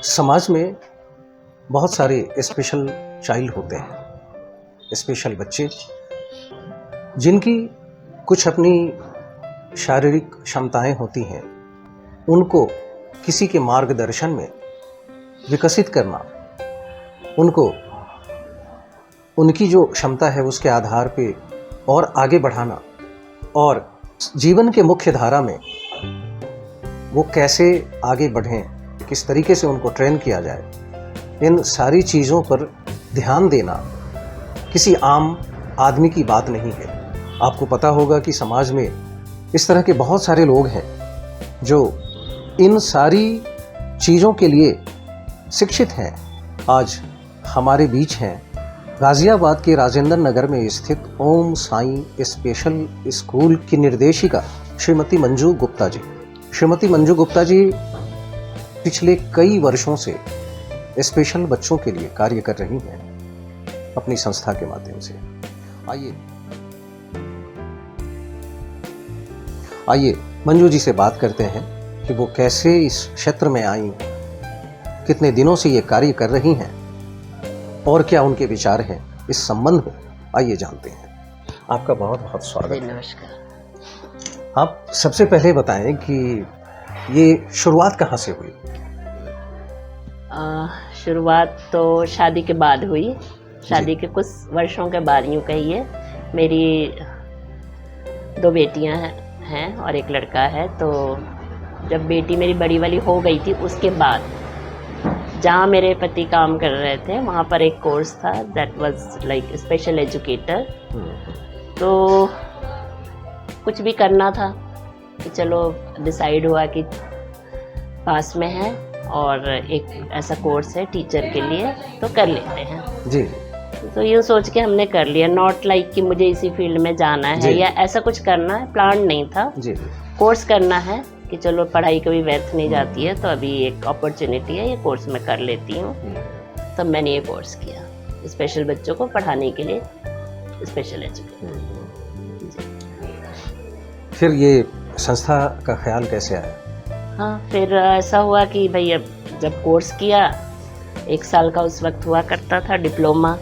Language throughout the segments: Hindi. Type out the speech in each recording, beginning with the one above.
समाज में बहुत सारे स्पेशल चाइल्ड होते हैं, स्पेशल बच्चे जिनकी कुछ अपनी शारीरिक क्षमताएं होती हैं। उनको किसी के मार्गदर्शन में विकसित करना, उनको उनकी जो क्षमता है उसके आधार पे और आगे बढ़ाना और जीवन के मुख्य धारा में वो कैसे आगे बढ़ें, किस तरीके से उनको ट्रेन किया जाए, इन सारी चीज़ों पर ध्यान देना किसी आम आदमी की बात नहीं है। आपको पता होगा कि समाज में इस तरह के बहुत सारे लोग हैं जो इन सारी चीज़ों के लिए शिक्षित हैं। आज हमारे बीच हैं गाज़ियाबाद के राजेंद्र नगर में स्थित ओम साईं स्पेशल स्कूल की निर्देशिका श्रीमती मंजू गुप्ता जी। श्रीमती मंजू गुप्ता जी पिछले कई वर्षों से स्पेशल बच्चों के लिए कार्य कर रही हैं अपनी संस्था के माध्यम से। आइए मंजू जी से बात करते हैं कि वो कैसे इस क्षेत्र में आई, कितने दिनों से ये कार्य कर रही हैं और क्या उनके विचार हैं इस संबंध में। आइए जानते हैं। आपका बहुत बहुत स्वागत है। नमस्कार। आप सबसे पहले बताएं कि ये शुरुआत कहाँ से हुई? शुरुआत तो शादी के बाद हुई। शादी के कुछ वर्षों के बाद यूँ कहिए। मेरी 2 बेटियां हैं और 1 लड़का है। तो जब बेटी मेरी बड़ी वाली हो गई थी उसके बाद जहाँ मेरे पति काम कर रहे थे वहाँ पर एक कोर्स था, that was like special educator. तो कुछ भी करना था कि चलो डिसाइड हुआ कि पास में है और एक ऐसा कोर्स है टीचर के लिए, तो कर लेते हैं जी। तो यूँ सोच के हमने कर लिया। नॉट लाइक कि मुझे इसी फील्ड में जाना है या ऐसा कुछ करना है, प्लान नहीं था। जी। कोर्स करना है कि चलो पढ़ाई कभी व्यर्थ नहीं जाती है, तो अभी एक अपॉर्चुनिटी है, ये कोर्स मैं कर लेती हूँ। तब मैंने ये कोर्स किया स्पेशल बच्चों को पढ़ाने के लिए, स्पेशल एजुकेटर। फिर ये संस्था का ख्याल कैसे आया? हाँ, फिर ऐसा हुआ कि भाई अब जब कोर्स किया, 1 साल का उस वक्त हुआ करता था डिप्लोमा।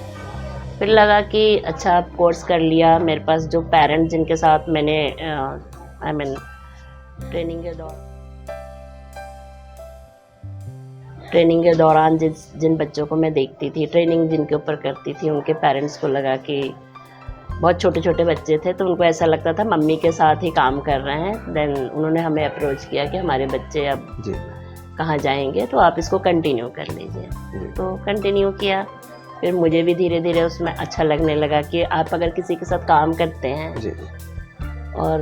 फिर लगा कि अच्छा अब कोर्स कर लिया। मेरे पास जो पेरेंट्स जिनके साथ मैंने ट्रेनिंग के दौरान जिन बच्चों को मैं देखती थी, ट्रेनिंग जिनके ऊपर करती थी, उनके पेरेंट्स को लगा कि बहुत छोटे छोटे बच्चे थे, तो उनको ऐसा लगता था मम्मी के साथ ही काम कर रहे हैं। देन उन्होंने हमें अप्रोच किया कि हमारे बच्चे अब कहाँ जाएंगे, तो आप इसको कंटिन्यू कर लीजिए। तो कंटिन्यू किया। फिर मुझे भी धीरे धीरे उसमें अच्छा लगने लगा कि आप अगर किसी के साथ काम करते हैं और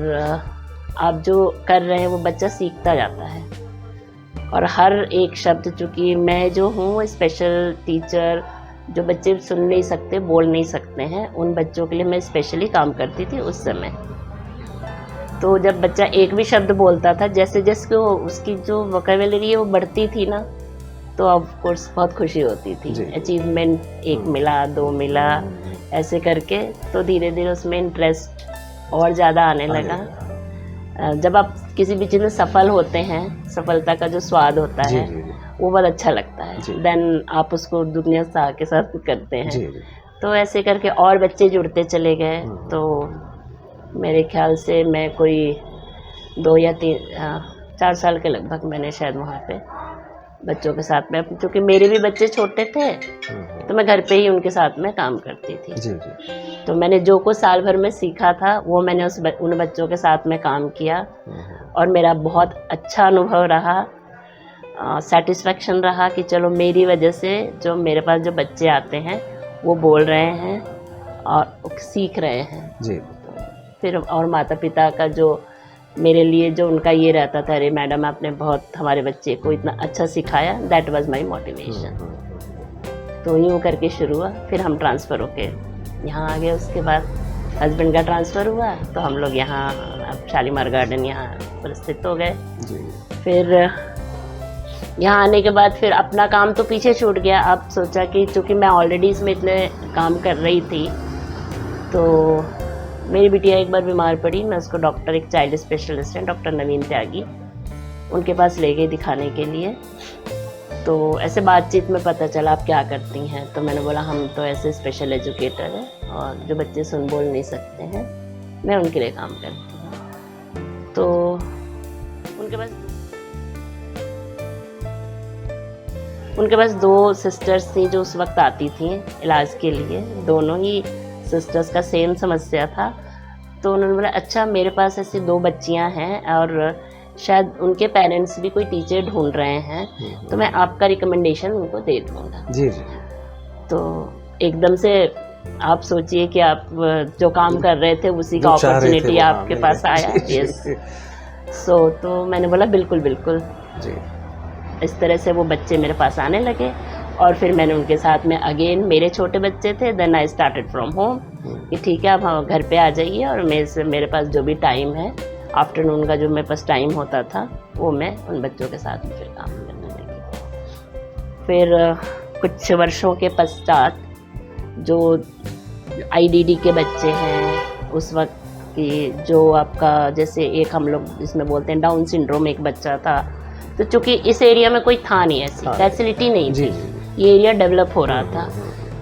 आप जो कर रहे हैं वो बच्चा सीखता जाता है। और हर एक शब्द, चूँकि मैं जो हूँ स्पेशल टीचर, जो बच्चे सुन नहीं सकते, बोल नहीं सकते हैं, उन बच्चों के लिए मैं स्पेशली काम करती थी उस समय। तो जब बच्चा एक भी शब्द बोलता था, जैसे जैसे वो उसकी जो वोकैबुलरी है वो बढ़ती थी ना, तो ऑफ कोर्स बहुत खुशी होती थी। अचीवमेंट 1 मिला, 2 मिला, ऐसे करके तो धीरे धीरे उसमें इंटरेस्ट और ज़्यादा आने लगा। जब आप किसी भी चीज़ में सफल होते हैं, सफलता का जो स्वाद होता है वो बहुत अच्छा लगता है। देन आप उसको दुनिया से के साथ करते हैं। तो ऐसे करके और बच्चे जुड़ते चले गए। तो मेरे ख्याल से मैं कोई 2 या 4 साल के लगभग मैंने शायद वहाँ पे बच्चों के साथ में, क्योंकि मेरे भी बच्चे छोटे थे तो मैं घर पे ही उनके साथ में काम करती थी। तो मैंने जो कुछ साल भर में सीखा था वो मैंने उन बच्चों के साथ में काम किया और मेरा बहुत अच्छा अनुभव रहा, सेटिस्फेक्शन रहा कि चलो मेरी वजह से जो मेरे पास जो बच्चे आते हैं वो बोल रहे हैं और सीख रहे हैं। फिर और माता पिता का जो मेरे लिए जो उनका ये रहता था, अरे मैडम आपने बहुत हमारे बच्चे को इतना अच्छा सिखाया, दैट वाज माय मोटिवेशन। तो यूँ करके शुरू हुआ। फिर हम ट्रांसफ़र होके यहाँ आ गए। उसके बाद हस्बैंड का ट्रांसफ़र हुआ तो हम लोग यहाँ अब शालीमार गार्डन यहाँ पर स्थित हो गए। फिर यहाँ आने के बाद फिर अपना काम तो पीछे छूट गया। अब सोचा कि चूँकि मैं ऑलरेडी इसमें इतने काम कर रही थी, तो मेरी बिटिया एक बार बीमार पड़ी। मैं उसको डॉक्टर, एक चाइल्ड स्पेशलिस्ट हैं डॉक्टर नवीन त्यागी, उनके पास ले गई दिखाने के लिए। तो ऐसे बातचीत में पता चला आप क्या करती हैं, तो मैंने बोला हम तो ऐसे स्पेशल एजुकेटर हैं और जो बच्चे सुन बोल नहीं सकते हैं मैं उनके लिए काम करती हूँ। तो उनके पास 2 सिस्टर्स थी जो उस वक्त आती थी इलाज के लिए, दोनों ही सिस्टर्स का सेम समस्या था। तो उन्होंने बोला अच्छा मेरे पास ऐसी 2 बच्चियां हैं और शायद उनके पेरेंट्स भी कोई टीचर ढूंढ रहे हैं, तो मैं आपका रिकमेंडेशन उनको दे दूँगा। जी जी। तो एकदम से आप सोचिए कि आप जो काम कर रहे थे उसी का अपॉर्चुनिटी आपके पास आया। यस। सो तो मैंने बोला बिल्कुल बिल्कुल जी। इस तरह से वो बच्चे मेरे पास आने लगे और फिर मैंने उनके साथ में अगेन मेरे छोटे बच्चे थे, then I started from home कि ठीक है आप घर पे आ जाइए और मेरे पास जो भी टाइम है आफ्टरनून का जो मेरे पास टाइम होता था वो मैं उन बच्चों के साथ में फिर काम करने लगी। फिर कुछ वर्षों के पश्चात जो आईडीडी के बच्चे हैं उस वक्त की, जो आपका जैसे एक हम लोग जिसमें बोलते हैं डाउन सिंड्रोम एक बच्चा था, तो चूंकि इस एरिया में कोई था नहीं, ऐसी फैसिलिटी नहीं थी, ये एरिया डेवलप हो रहा था।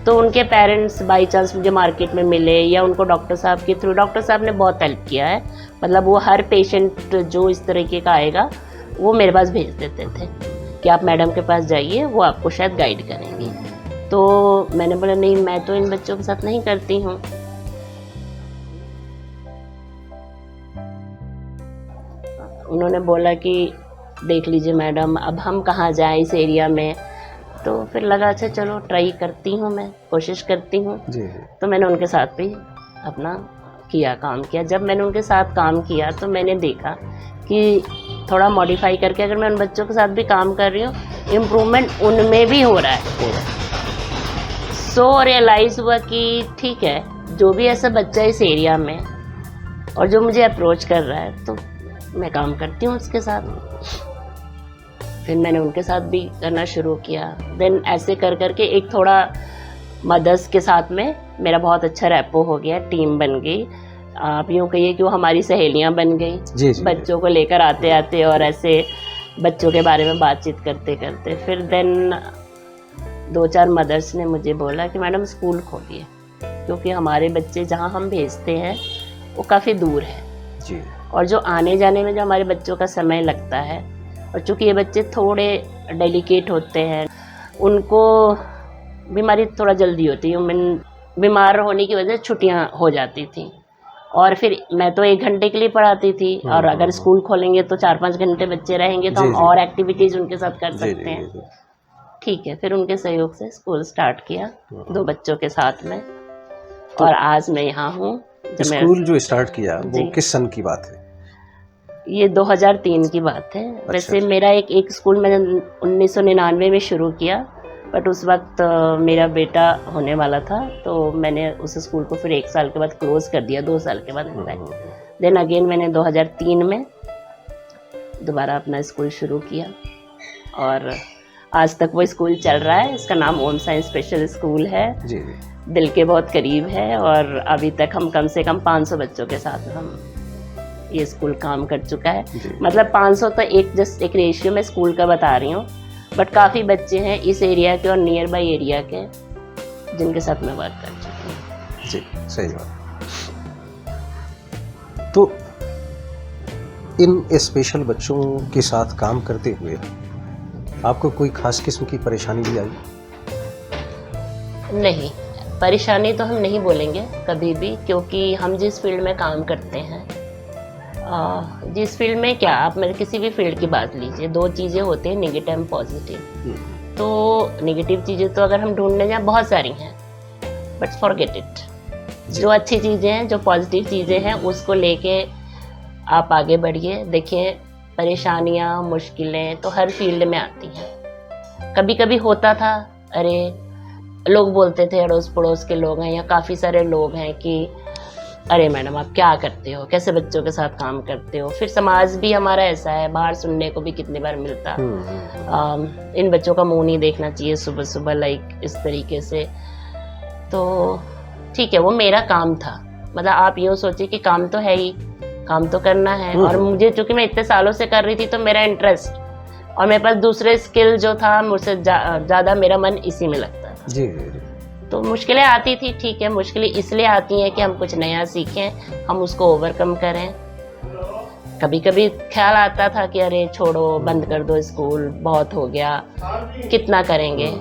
तो उनके पेरेंट्स बाई चांस मुझे मार्केट में मिले या उनको डॉक्टर साहब के थ्रू, डॉक्टर साहब ने बहुत हेल्प किया है, मतलब वो हर पेशेंट जो इस तरीके का आएगा वो मेरे पास भेज देते थे कि आप मैडम के पास जाइए, वो आपको शायद गाइड करेंगी। तो मैंने बोला नहीं मैं तो इन बच्चों के साथ नहीं करती हूँ। उन्होंने बोला कि देख लीजिए मैडम अब हम कहाँ जाएं इस एरिया में, तो फिर लगा अच्छा चलो ट्राई करती हूँ, मैं कोशिश करती हूँ। तो मैंने उनके साथ भी अपना काम किया। जब मैंने उनके साथ काम किया तो मैंने देखा कि थोड़ा मॉडिफाई करके अगर मैं उन बच्चों के साथ भी काम कर रही हूँ इम्प्रूवमेंट उनमें भी हो रहा है। सो रियलाइज़ हुआ कि ठीक है जो भी ऐसा बच्चा इस एरिया में और जो मुझे अप्रोच कर रहा है तो मैं काम करती हूँ उसके साथ। फिर मैंने उनके साथ भी करना शुरू किया। देन ऐसे कर करके एक थोड़ा मदर्स के साथ में मेरा बहुत अच्छा रैपो हो गया, टीम बन गई। आप यूँ कहिए कि वो हमारी सहेलियाँ बन गई बच्चों को लेकर आते आते और ऐसे बच्चों के बारे में बातचीत करते करते। फिर देन 2-4 मदर्स ने मुझे बोला कि मैडम स्कूल खोलिए, क्योंकि हमारे बच्चे जहाँ हम भेजते हैं वो काफ़ी दूर है जी। और जो आने जाने में जो हमारे बच्चों का समय लगता है, और चूँकि ये बच्चे थोड़े डेलिकेट होते हैं, उनको बीमारी थोड़ा जल्दी होती है, बीमार होने की वजह से छुट्टियाँ हो जाती थी। और फिर मैं तो 1 घंटे के लिए पढ़ाती थी और अगर स्कूल खोलेंगे तो 4-5 घंटे बच्चे रहेंगे तो हम और एक्टिविटीज़ उनके साथ कर सकते हैं। ठीक है, फिर उनके सहयोग से स्कूल स्टार्ट किया 2 बच्चों के साथ में, और आज मैं यहाँ हूँ। स्कूल जो स्टार्ट किया वो किस सन की बात है? ये 2003 की बात है। वैसे मेरा एक स्कूल मैंने 1999 में शुरू किया, बट उस वक्त मेरा बेटा होने वाला था तो मैंने उस स्कूल को फिर 1 साल के बाद क्लोज कर दिया, 2 साल के बाद। देन अगेन मैंने 2003 में दोबारा अपना स्कूल शुरू किया और आज तक वो स्कूल चल रहा है। इसका नाम ओम साइंस स्पेशल स्कूल है जी। दिल के बहुत करीब है और अभी तक हम कम से कम 500 बच्चों के साथ हम ये स्कूल काम कर चुका है। मतलब 500 तो जस्ट एक रेशियो में स्कूल का बता रही हूँ, बट काफ़ी बच्चे हैं इस एरिया के और नियर बाई एरिया के जिनके साथ मैं वर्क कर चुकी हूँ जी। सही बात। तो इन स्पेशल बच्चों के साथ काम करते हुए आपको कोई खास किस्म की परेशानी भी आई? नहीं, परेशानी तो हम नहीं बोलेंगे कभी भी, क्योंकि हम जिस फील्ड में काम करते हैं, जिस फील्ड में क्या आप मेरे किसी भी फील्ड की बात लीजिए, 2 चीज़ें होती हैं, नेगेटिव एंड पॉजिटिव। तो नेगेटिव चीज़ें तो अगर हम ढूंढने जाएं बहुत सारी हैं, बट फॉरगेट इट। जो अच्छी चीज़ें हैं, जो पॉजिटिव चीज़ें हैं, उसको लेके आप आगे बढ़िए। देखिए परेशानियाँ मुश्किलें तो हर फील्ड में आती हैं। कभी कभी होता था, अरे लोग बोलते थे, अड़ोस पड़ोस के लोग हैं या काफ़ी सारे लोग हैं कि अरे मैडम आप क्या करते हो, कैसे बच्चों के साथ काम करते हो। फिर समाज भी हमारा ऐसा है, बाहर सुनने को भी कितनी बार मिलता, इन बच्चों का मुंह नहीं देखना चाहिए सुबह सुबह, लाइक इस तरीके से। तो ठीक है, वो मेरा काम था। मतलब आप यूँ सोचिए कि काम तो है ही, काम तो करना है। और मुझे चूँकि मैं इतने सालों से कर रही थी तो मेरा इंटरेस्ट और मेरे पास दूसरे स्किल जो था मुझसे ज़्यादा मेरा मन इसी में लगता था। जी जी जी। तो मुश्किलें आती थी, ठीक है, मुश्किलें इसलिए आती हैं कि हम कुछ नया सीखें, हम उसको ओवरकम करें। कभी कभी ख्याल आता था कि अरे छोड़ो, बंद कर दो स्कूल, बहुत हो गया, कितना करेंगे।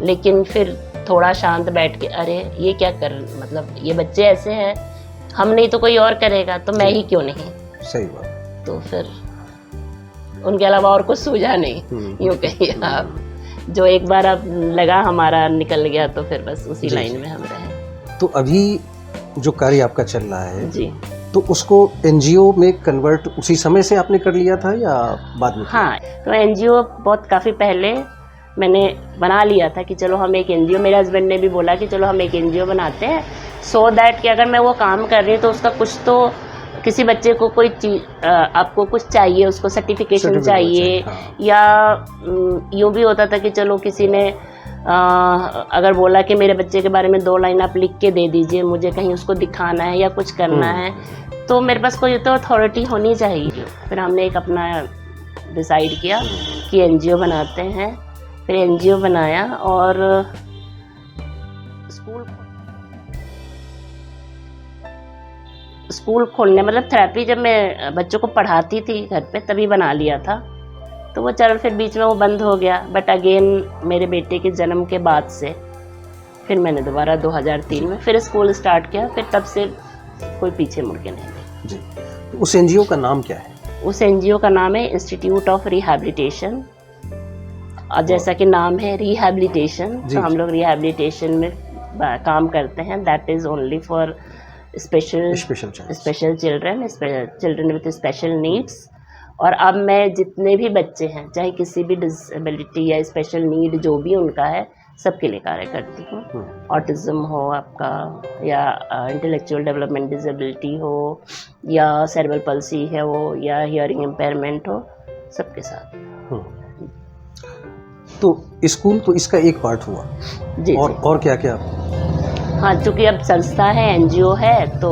लेकिन फिर थोड़ा शांत बैठ के, अरे ये क्या कर, मतलब ये बच्चे ऐसे हैं, हम नहीं तो कोई और करेगा, तो मैं ही क्यों नहीं। सही बात। तो फिर उनके अलावा और कुछ सूझा नहीं, यूँ कहिए आप। जो एक बार अब लगा हमारा निकल गया, तो फिर बस उसी लाइन में हम रहे। तो अभी जो कार्य आपका चल रहा है जी, तो उसको एनजीओ में कन्वर्ट उसी समय से आपने कर लिया था या बाद में? हाँ, तो एनजीओ बहुत काफ़ी पहले मैंने बना लिया था कि चलो हम एक एनजीओ, मेरे हस्बैंड ने भी बोला कि चलो हम एक एनजीओ बनाते हैं, सो दैट कि अगर मैं वो काम कर रही हूँ तो उसका कुछ तो, किसी बच्चे को कोई चीज आपको कुछ चाहिए, उसको सर्टिफिकेशन चाहिए। हाँ। या यूँ भी होता था कि चलो किसी ने अगर बोला कि मेरे बच्चे के बारे में 2 लाइन आप लिख के दे दीजिए, मुझे कहीं उसको दिखाना है या कुछ करना है, तो मेरे पास कोई तो अथॉरिटी होनी चाहिए। फिर हमने एक अपना डिसाइड किया कि एनजीओ बनाते हैं। फिर एनजीओ बनाया और स्कूल खोलने, मतलब थेरेपी जब मैं बच्चों को पढ़ाती थी घर पे तभी बना लिया था, तो वो चल फिर बीच में वो बंद हो गया। बट अगेन मेरे बेटे के जन्म के बाद से फिर मैंने दोबारा 2003 में फिर स्कूल स्टार्ट किया। फिर तब से कोई पीछे मुड़ के नहीं गई। जी। तो उस एनजीओ का नाम क्या है? उस एनजीओ का नाम है इंस्टीट्यूट ऑफ रिहैबिलिटेशन। और जैसा कि नाम है रिहैबिलिटेशन, तो हम लोग रिहैबिलिटेशन में काम करते हैं। That is only for special children with special needs. और अब मैं जितने भी बच्चे हैं, चाहे किसी भी डिसेबिलिटी या स्पेशल नीड जो भी उनका है, सबके लिए कार्य करती हूँ। ऑटिज्म हो आपका, या इंटेलेक्चुअल डेवलपमेंट डिसेबिलिटी हो, या सेरेब्रल पल्सी है वो, या हियरिंग इम्पेयरमेंट हो, सबके साथ। तो स्कूल तो इसका एक पार्ट हुआ। जी, और क्या क्या? हाँ, चूँकि अब संस्था है, एनजीओ है, तो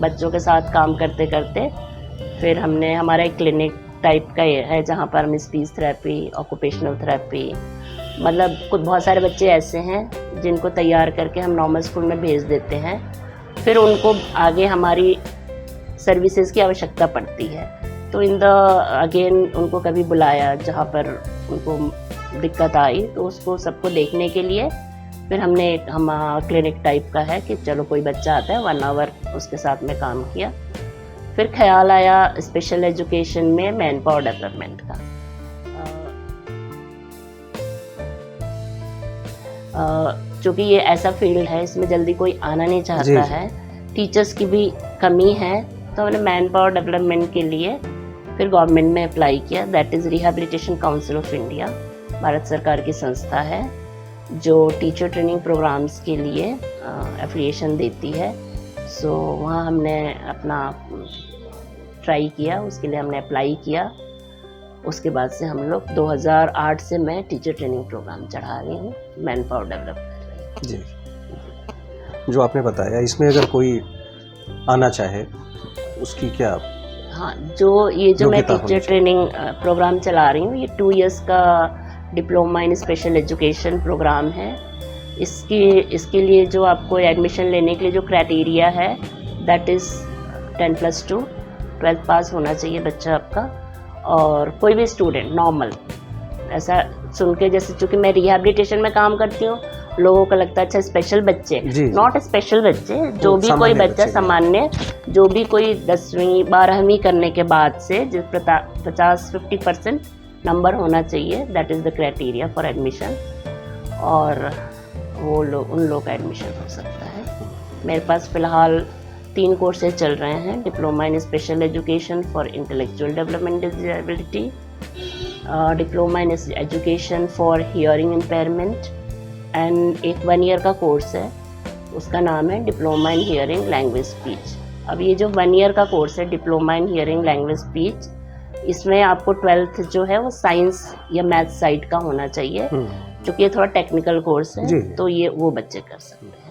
बच्चों के साथ काम करते करते फिर हमने, हमारा एक क्लिनिक टाइप का है जहाँ पर हम स्पीच थेरेपी, ऑक्यूपेशनल थेरेपी, मतलब कुछ बहुत सारे बच्चे ऐसे हैं जिनको तैयार करके हम नॉर्मल स्कूल में भेज देते हैं। फिर उनको आगे हमारी सर्विसेज की आवश्यकता पड़ती है, तो इन द अगेन उनको कभी बुलाया जहाँ पर उनको दिक्कत आई, तो उसको सबको देखने के लिए फिर हमने एक क्लिनिक टाइप का है कि चलो कोई बच्चा आता है, 1 आवर उसके साथ में काम किया। फिर ख्याल आया स्पेशल एजुकेशन में मैन पावर डेवलपमेंट का। चूँकि ये ऐसा फील्ड है, इसमें जल्दी कोई आना नहीं चाहता है, टीचर्स की भी कमी है, तो हमने मैन पावर डेवलपमेंट के लिए फिर गवर्नमेंट में अप्लाई किया। That is rehabilitation council of India, Bharat सरकार की संस्था है जो टीचर ट्रेनिंग प्रोग्राम्स के लिए एफिलिएशन देती है। सो वहाँ हमने अपना ट्राई किया, उसके लिए हमने अप्लाई किया। उसके बाद से हम लोग 2008 से मैं टीचर ट्रेनिंग प्रोग्राम चढ़ा रही हूँ, मैन पावर डेवलप कर रही हूँ। जी, जो आपने बताया, इसमें अगर कोई आना चाहे उसकी क्या? हाँ, जो मैं टीचर ट्रेनिंग प्रोग्राम चला रही हूँ, ये 2 इयर्स का diploma in special education programme है। इसके लिए जो आपको एडमिशन लेने के लिए जो क्राइटेरिया है, दैट इज़ 10+2, 12th पास होना चाहिए बच्चा आपका। और कोई भी स्टूडेंट नॉर्मल, ऐसा सुन के, जैसे चूँकि मैं रिहैबिलिटेशन में काम करती हूँ, लोगों को लगता है अच्छा स्पेशल बच्चे, नॉट स्पेशल बच्चे, जो भी कोई बच्चा सामान्य, जो भी कोई 10वीं 12वीं करने के बाद से जिस 50-50% नंबर होना चाहिए, that is the criteria for admission. और वो उन लोग का एडमिशन हो सकता है। मेरे पास फ़िलहाल 3 कोर्सेज चल रहे हैं, diploma in special education for intellectual development disability, diploma in education for hearing impairment, and एक 1 ईयर का कोर्स है, उसका नाम है diploma in hearing language speech. अब ये जो 1 ईयर का कोर्स है diploma in hearing language speech, इसमें आपको 12th जो है वो साइंस या मैथ साइड का होना चाहिए, क्योंकि ये थोड़ा टेक्निकल कोर्स है, तो ये वो बच्चे कर सकते हैं।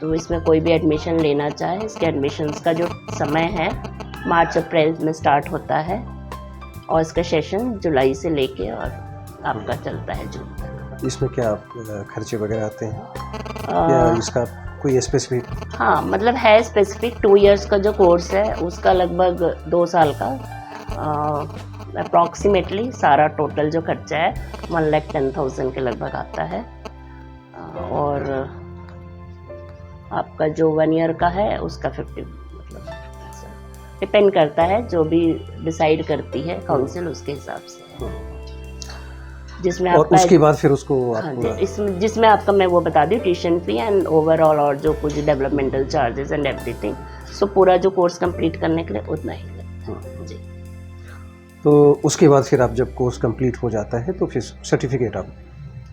तो इसमें कोई भी एडमिशन लेना चाहे, इसके एडमिशन्स का जो समय है मार्च अप्रैल में स्टार्ट होता है और इसका सेशन जुलाई से लेके और आपका चलता है जून तक। इसमें क्या खर्चे वगैरह आते हैं या इसका कोई स्पेसिफिक? हाँ, मतलब है स्पेसिफिक 2 इयर्स का जो कोर्स है उसका लगभग 2 साल का अप्रॉक्सीमेटली सारा टोटल जो खर्चा है 1,10,000 के लगभग आता है। और आपका जो 1 ईयर का है उसका 50 मतलब डिपेंड करता है, जो भी डिसाइड करती है काउंसिल उसके हिसाब से है। जिसमें और आपका उसके बाद फिर उसको हाँ जी, जिसमें आपका मैं वो बता दूँ ट्यूशन फी एंड ओवरऑल और जो कुछ डेवलपमेंटल चार्जेस एंड एवरीथिंग, सो पूरा जो कोर्स कंप्लीट करने के लिए उतना ही लगता है जी। तो उसके बाद फिर आप जब कोर्स कंप्लीट हो जाता है तो फिर सर्टिफिकेट आप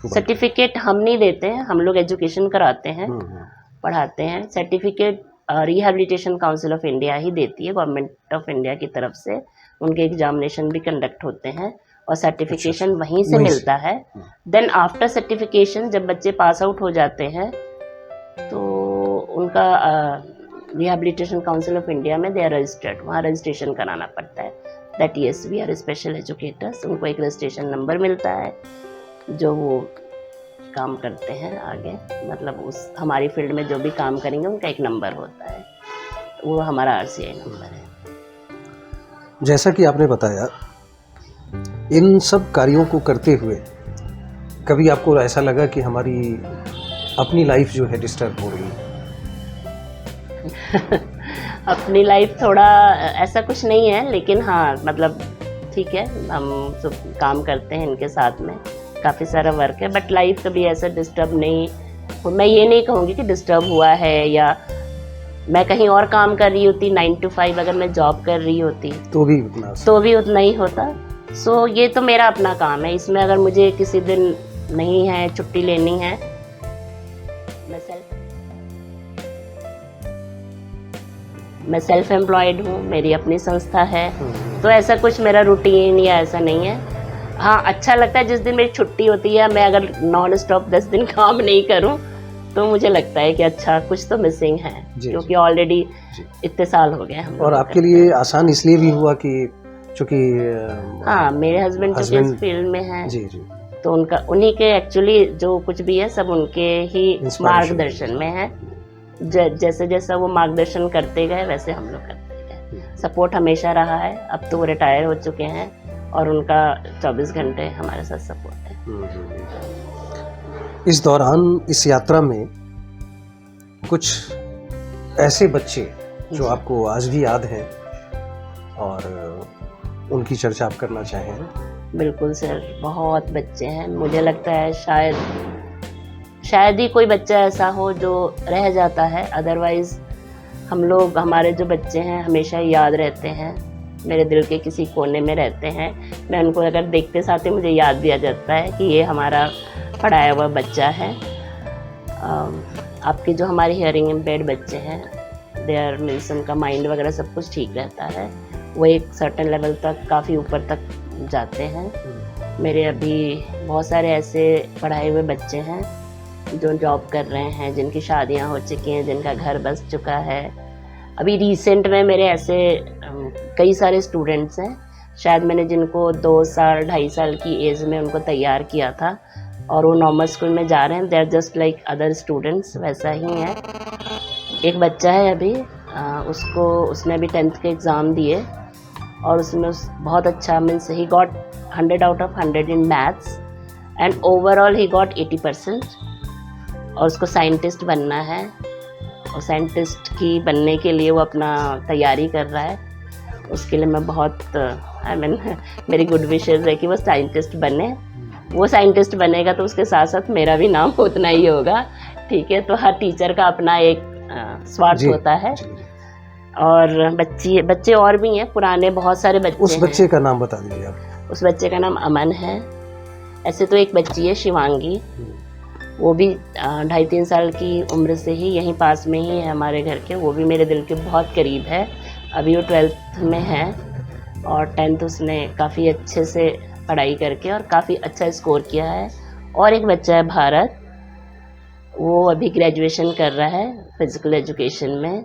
सर्टिफिकेट हम नहीं देते हैं, हम लोग एजुकेशन कराते हैं, पढ़ाते हैं। Certificate rehabilitation council of India ही देती है, गवर्नमेंट ऑफ इंडिया की तरफ से उनके एग्जामिनेशन भी कंडक्ट होते हैं और सर्टिफिकेशन वहीं से मिलता है। देन आफ्टर सर्टिफिकेशन जब बच्चे पास आउट हो जाते हैं तो उनका रिहैबिलिटेशन काउंसिल ऑफ इंडिया में दे आर रजिस्टर्ड, वहाँ रजिस्ट्रेशन कराना पड़ता है that yes we are special educators. उनको एक रजिस्ट्रेशन नंबर मिलता है जो वो काम करते हैं आगे, मतलब उस हमारी फील्ड में जो भी काम करेंगे उनका एक नंबर होता है, वो हमारा RCI नंबर है। जैसा कि आपने बताया, इन सब कार्यों को करते हुए कभी आपको ऐसा लगा कि हमारी अपनी लाइफ जो है डिस्टर्ब हो रही है? अपनी लाइफ थोड़ा ऐसा कुछ नहीं है, लेकिन हाँ मतलब ठीक है, हम सब काम करते हैं इनके साथ में, काफ़ी सारा वर्क है, बट लाइफ कभी ऐसा डिस्टर्ब नहीं, मैं ये नहीं कहूँगी कि डिस्टर्ब हुआ है। या मैं कहीं और काम कर रही होती 9 to 5, अगर मैं जॉब कर रही होती तो भी उतना ही होता। सो ये तो मेरा अपना काम है, इसमें अगर मुझे किसी दिन नहीं है छुट्टी लेनी है, मैं सेल्फ एम्प्लॉयड हूँ, मेरी अपनी संस्था है, तो ऐसा कुछ मेरा रूटीन या ऐसा नहीं है। हाँ, अच्छा लगता है जिस दिन मेरी छुट्टी होती है, मैं अगर नॉन स्टॉप 10 दिन काम नहीं करूँ तो मुझे लगता है कि अच्छा कुछ तो मिसिंग है, क्योंकि ऑलरेडी इतने साल हो गए हम। और आपके लिए आसान इसलिए भी हुआ कि चूँकि हाँ, मेरे हस्बैंड जो इस फील्ड में हैं, जी जी, तो उनका उन्हीं के एक्चुअली जो कुछ भी है सब उनके ही मार्गदर्शन में है। जैसे जैसा वो मार्गदर्शन करते गए वैसे हम लोग करते गए। सपोर्ट हमेशा रहा है, अब तो वो रिटायर हो चुके हैं और उनका 24 घंटे हमारे साथ सपोर्ट है। इस दौरान इस यात्रा में कुछ ऐसे बच्चे जो आपको आज भी याद हैं और उनकी चर्चा आप करना चाहें? बिल्कुल सर, बहुत बच्चे हैं, मुझे लगता है शायद ही कोई बच्चा ऐसा हो जो रह जाता है, अदरवाइज़ हम लोग, हमारे जो बच्चे हैं हमेशा याद रहते हैं, मेरे दिल के किसी कोने में रहते हैं। मैं उनको अगर देखते साथ ही मुझे याद भी आ जाता है कि ये हमारा पढ़ाया हुआ बच्चा है। आपके जो हमारे हियरिंग इम्पेयर्ड बच्चे हैं, देयर मीन्स उनका माइंड वगैरह सब कुछ ठीक रहता है, वो एक सर्टेन लेवल तक काफ़ी ऊपर तक जाते हैं। मेरे अभी बहुत सारे ऐसे पढ़ाए हुए बच्चे हैं जो जॉब कर रहे हैं, जिनकी शादियां हो चुकी हैं, जिनका घर बस चुका है। अभी रिसेंट में मेरे ऐसे कई सारे स्टूडेंट्स हैं, शायद मैंने जिनको 2 साल 2.5 साल की एज में उनको तैयार किया था और वो नॉर्मल स्कूल में जा रहे हैं, they are just like other students, वैसा ही है। एक बच्चा है अभी, उसने अभी 10th के एग्ज़ाम दिए और उसमें बहुत अच्छा, means he got 100 out of 100 in maths and overall he got 80%। और उसको साइंटिस्ट बनना है और साइंटिस्ट की बनने के लिए वो अपना तैयारी कर रहा है। उसके लिए मैं बहुत मेरी गुड विशेज़ है कि वो साइंटिस्ट बने। वो साइंटिस्ट बनेगा तो उसके साथ साथ मेरा भी नाम उतना ही होगा, ठीक है। तो हर टीचर का अपना एक स्वार्थ होता है। और बच्चे और भी हैं, पुराने बहुत सारे बच्चे। उस बच्चे का नाम बता दीजिए आप। उस बच्चे का नाम अमन है। ऐसे तो एक बच्ची है शिवांगी, वो भी 2.5-3 साल की उम्र से ही यहीं पास में ही है हमारे घर के, वो भी मेरे दिल के बहुत करीब है। अभी वो 12th में है और 10th उसने काफ़ी अच्छे से पढ़ाई करके और काफ़ी अच्छा स्कोर किया है। और एक बच्चा है भारत, वो अभी ग्रेजुएशन कर रहा है फिज़िकल एजुकेशन में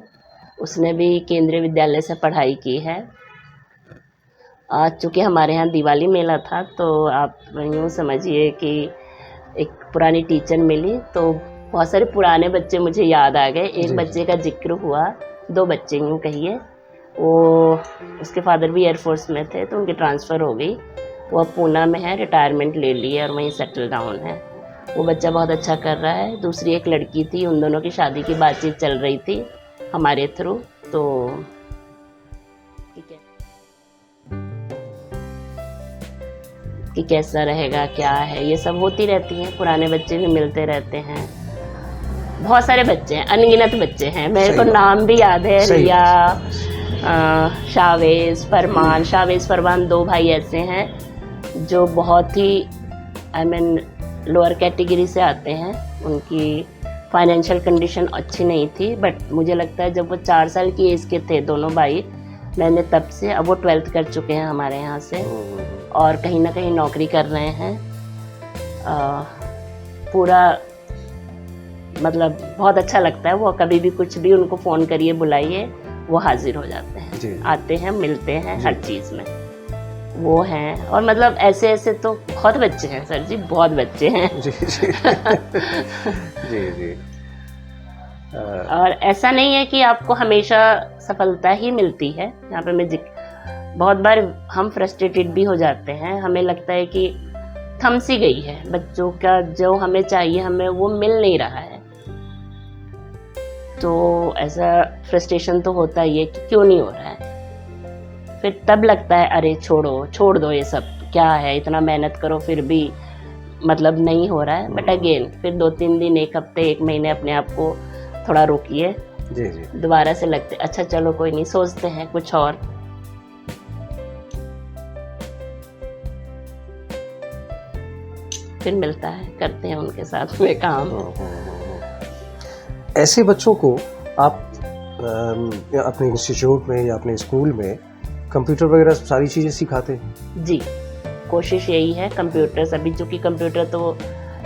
उसने भी केंद्रीय विद्यालय से पढ़ाई की है। आज चूँकि हमारे यहाँ दिवाली मेला था, तो आप यूँ समझिए कि एक पुरानी टीचर मिली, तो बहुत सारे पुराने बच्चे मुझे याद आ गए। एक जी, बच्चे का जिक्र हुआ, 2 बच्चे यूँ कहिए, वो उसके फादर भी एयरफोर्स में थे, तो उनकी ट्रांसफ़र हो गई। वो अब पूना में है, रिटायरमेंट ले ली है और वहीं सेटल डाउन है। वो बच्चा बहुत अच्छा कर रहा है। दूसरी एक लड़की थी, उन दोनों की शादी की बातचीत चल रही थी हमारे थ्रू, तो ठीक है कि कैसा रहेगा, क्या है, ये सब होती रहती हैं। पुराने बच्चे भी मिलते रहते हैं। बहुत सारे बच्चे हैं, अनगिनत बच्चे हैं। मेरे सही को बात। नाम भी याद है, सही रिया, बात। शावेज, फरमान। शावेज फरमान 2 भाई ऐसे हैं जो बहुत ही लोअर कैटेगरी से आते हैं। उनकी फाइनेंशियल कंडीशन अच्छी नहीं थी, बट मुझे लगता है जब वो 4 साल की एज के थे दोनों भाई, मैंने तब से, अब वो 12th कर चुके हैं हमारे यहाँ से और कहीं ना कहीं नौकरी कर रहे हैं। पूरा मतलब बहुत अच्छा लगता है। वो कभी भी कुछ भी उनको फ़ोन करिए, बुलाइए, वो हाजिर हो जाते हैं। जी। आते हैं, मिलते हैं, जी। हर चीज़ में वो हैं। और मतलब ऐसे ऐसे तो बहुत बच्चे हैं सर जी, बहुत बच्चे हैं। जी जी जी जी। और ऐसा नहीं है कि आपको हमेशा सफलता ही मिलती है। यहाँ पे मैं बहुत बार हम फ्रस्ट्रेटेड भी हो जाते हैं। हमें लगता है कि थम सी गई है, बच्चों का जो हमें चाहिए हमें वो मिल नहीं रहा है। तो ऐसा फ्रस्ट्रेशन तो होता ही है कि क्यों नहीं हो रहा है। फिर तब लगता है अरे छोड़ दो ये सब, क्या है, इतना मेहनत करो फिर भी मतलब नहीं हो रहा है। बट अगेन फिर 2-3 दिन, 1 हफ्ते, 1 महीने अपने आप को थोड़ा रोकिए, जी जी। दोबारा से लगते अच्छा चलो कोई नहीं, सोचते हैं कुछ और। फिर मिलता है, करते हैं उनके साथ में काम। ऐसे बच्चों को आप या अपने इंस्टीट्यूट में या अपने स्कूल में कंप्यूटर वगैरह सारी चीज़ें सिखाते हैं? जी, कोशिश यही है। कंप्यूटर, अभी चूँकि कंप्यूटर तो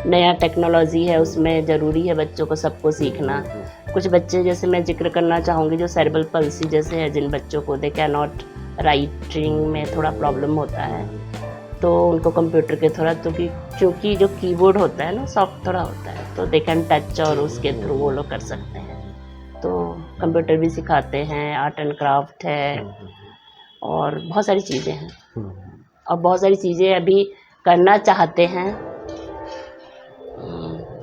नया टेक्नोलॉजी है, उसमें ज़रूरी है बच्चों को सबको सीखना। कुछ बच्चे, जैसे मैं जिक्र करना चाहूँगी, जो सेरेब्रल पल्सी जैसे है, जिन बच्चों को दे कैन नॉट राइटिंग में थोड़ा प्रॉब्लम होता है, तो उनको कंप्यूटर के थोड़ा, तो क्योंकि जो कीबोर्ड होता है ना सॉफ्ट थोड़ा होता है, तो दे कैन टच और उसके थ्रू वो लोग कर सकते हैं। तो कंप्यूटर भी सिखाते हैं, आर्ट एंड क्राफ्ट है और बहुत सारी चीज़ें हैं। और बहुत सारी चीज़ें अभी करना चाहते हैं।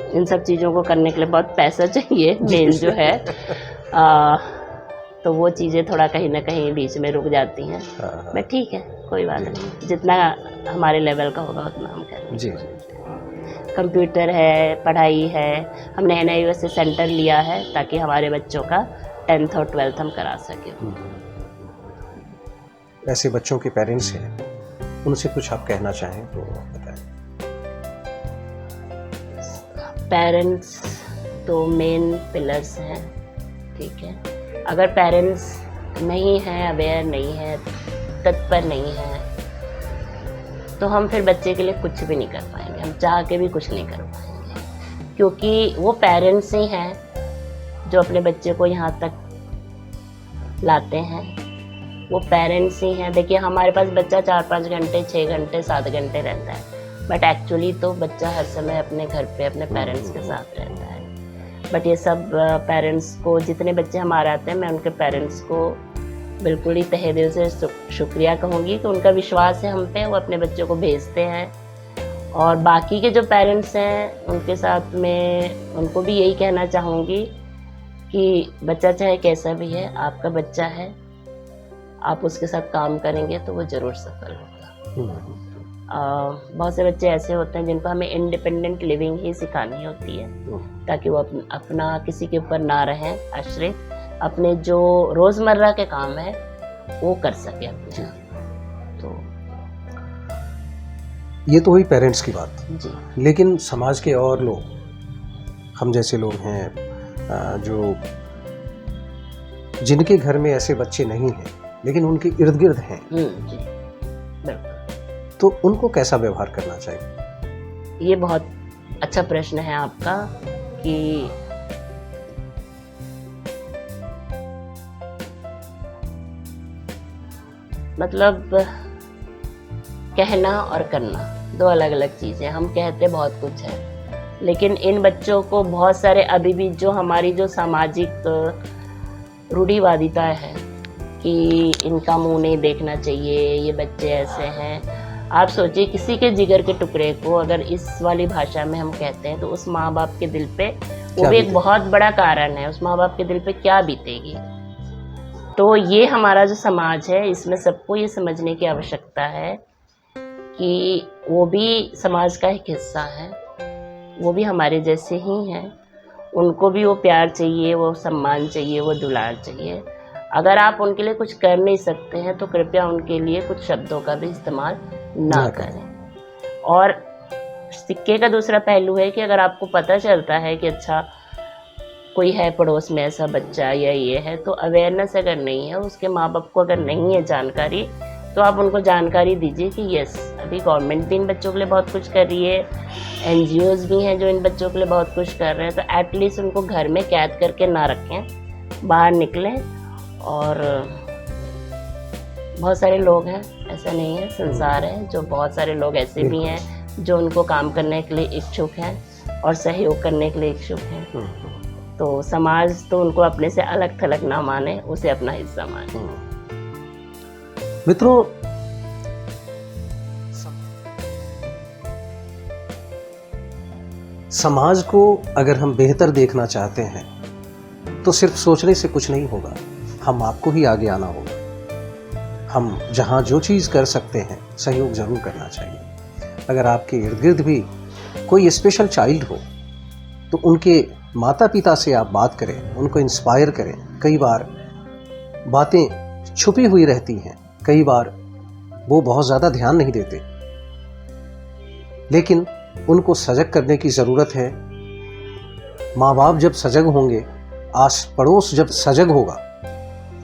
इन सब चीज़ों को करने के लिए बहुत पैसा चाहिए मेन जो है। तो वो चीज़ें थोड़ा कहीं ना कहीं बीच में रुक जाती हैं। बट ठीक है, कोई बात नहीं, जितना हमारे लेवल का होगा उतना हम करेंगे। जी। कंप्यूटर है, पढ़ाई है। हमने NIUS से सेंटर लिया है ताकि हमारे बच्चों का 10th और 12th हम करा सकें। ऐसे बच्चों के पेरेंट्स हैं, उनसे कुछ आप कहना चाहें तो बताएं। पेरेंट्स तो मेन पिलर्स हैं, ठीक है। अगर पेरेंट्स नहीं हैं, अवेयर नहीं है, तत्पर नहीं है, तो हम फिर बच्चे के लिए कुछ भी नहीं कर पाएंगे। हम चाह के भी कुछ नहीं कर पाएंगे, क्योंकि वो पेरेंट्स ही हैं जो अपने बच्चे को यहाँ तक लाते हैं। वो पेरेंट्स ही हैं। देखिए, हमारे पास बच्चा 4-5 घंटे, 6 घंटे, 7 घंटे रहता है, बट एक्चुअली तो बच्चा हर समय अपने घर पे अपने पेरेंट्स के साथ रहता है। बट ये सब पेरेंट्स को, जितने बच्चे हमारे आते हैं, मैं उनके पेरेंट्स को बिल्कुल ही तहे दिल से शुक्रिया कहूँगी कि उनका विश्वास है हम पे, वो अपने बच्चों को भेजते हैं। और बाकी के जो पेरेंट्स हैं उनके साथ में उनको भी यही कहना चाहूँगी कि बच्चा चाहे कैसा भी है, आपका बच्चा है, आप उसके साथ काम करेंगे तो वो ज़रूर सफल होगा। बहुत से बच्चे ऐसे होते हैं जिनको हमें इंडिपेंडेंट लिविंग ही सिखानी होती है, ताकि वो अपना किसी के ऊपर ना रहें आश्रित, अपने जो रोज़मर्रा के काम है वो कर सके अपने। तो ये तो हुई पेरेंट्स की बात जी। लेकिन समाज के और लोग, हम जैसे लोग हैं जो जिनके घर में ऐसे बच्चे नहीं हैं लेकिन उनके इर्द गिर्द हैं, जी बिल्कुल। तो उनको कैसा व्यवहार करना चाहिए? ये बहुत अच्छा प्रश्न है आपका कि मतलब कहना और करना दो अलग अलग चीज़ें। हम कहते बहुत कुछ है, लेकिन इन बच्चों को बहुत सारे अभी भी जो हमारी जो सामाजिक रूढ़िवादिता है कि इनका मुंह नहीं देखना चाहिए, ये बच्चे ऐसे हैं। आप सोचिए किसी के जिगर के टुकड़े को अगर इस वाली भाषा में हम कहते हैं तो उस माँ बाप के दिल पे वो भी एक बहुत बड़ा कारण है, उस माँ बाप के दिल पे क्या बीतेगी। तो ये हमारा जो समाज है इसमें सबको ये समझने की आवश्यकता है कि वो भी समाज का एक हिस्सा है, वो भी हमारे जैसे ही हैं, उनको भी वो प्यार चाहिए, वो सम्मान चाहिए, वो दुलार चाहिए। अगर आप उनके लिए कुछ कर नहीं सकते हैं तो कृपया उनके लिए कुछ शब्दों का भी इस्तेमाल ना करें। और सिक्के का दूसरा पहलू है कि अगर आपको पता चलता है कि अच्छा कोई है पड़ोस में ऐसा बच्चा या ये है, तो अवेयरनेस अगर नहीं है, उसके माँ बाप को अगर नहीं है जानकारी, तो आप उनको जानकारी दीजिए कि यस अभी गवर्नमेंट भी इन बच्चों के लिए बहुत कुछ कर रही है, NGOs भी हैं जो इन बच्चों के लिए बहुत कुछ कर रहे हैं। तो एटलीस्ट उनको घर में कैद करके ना रखें, बाहर निकलें। और बहुत सारे लोग हैं, ऐसा नहीं है, संसार है, जो बहुत सारे लोग ऐसे भी हैं जो उनको काम करने के लिए इच्छुक हैं और सहयोग करने के लिए इच्छुक हैं। तो समाज तो उनको अपने से अलग थलग ना माने, उसे अपना हिस्सा माने। मित्रों, समाज को अगर हम बेहतर देखना चाहते हैं तो सिर्फ सोचने से कुछ नहीं होगा, हम आपको ही आगे आना होगा। हम जहाँ जो चीज़ कर सकते हैं सहयोग ज़रूर करना चाहिए। अगर आपके इर्द गिर्द भी कोई स्पेशल चाइल्ड हो तो उनके माता पिता से आप बात करें, उनको इंस्पायर करें। कई बार बातें छुपी हुई रहती हैं, कई बार वो बहुत ज़्यादा ध्यान नहीं देते, लेकिन उनको सजग करने की ज़रूरत है। माँ बाप जब सजग होंगे, आस पड़ोस जब सजग होगा,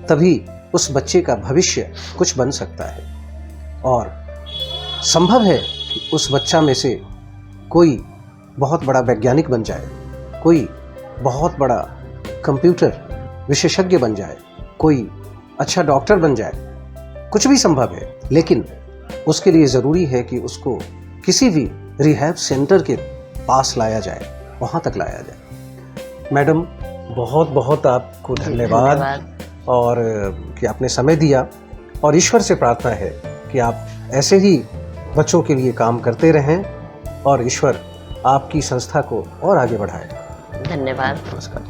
तभी उस बच्चे का भविष्य कुछ बन सकता है। और संभव है कि उस बच्चा में से कोई बहुत बड़ा वैज्ञानिक बन जाए, कोई बहुत बड़ा कंप्यूटर विशेषज्ञ बन जाए, कोई अच्छा डॉक्टर बन जाए, कुछ भी संभव है। लेकिन उसके लिए ज़रूरी है कि उसको किसी भी रिहैब सेंटर के पास लाया जाए, वहाँ तक लाया जाए। मैडम, बहुत बहुत आपको धन्यवाद और कि आपने समय दिया, और ईश्वर से प्रार्थना है कि आप ऐसे ही बच्चों के लिए काम करते रहें और ईश्वर आपकी संस्था को और आगे बढ़ाए। धन्यवाद। नमस्कार।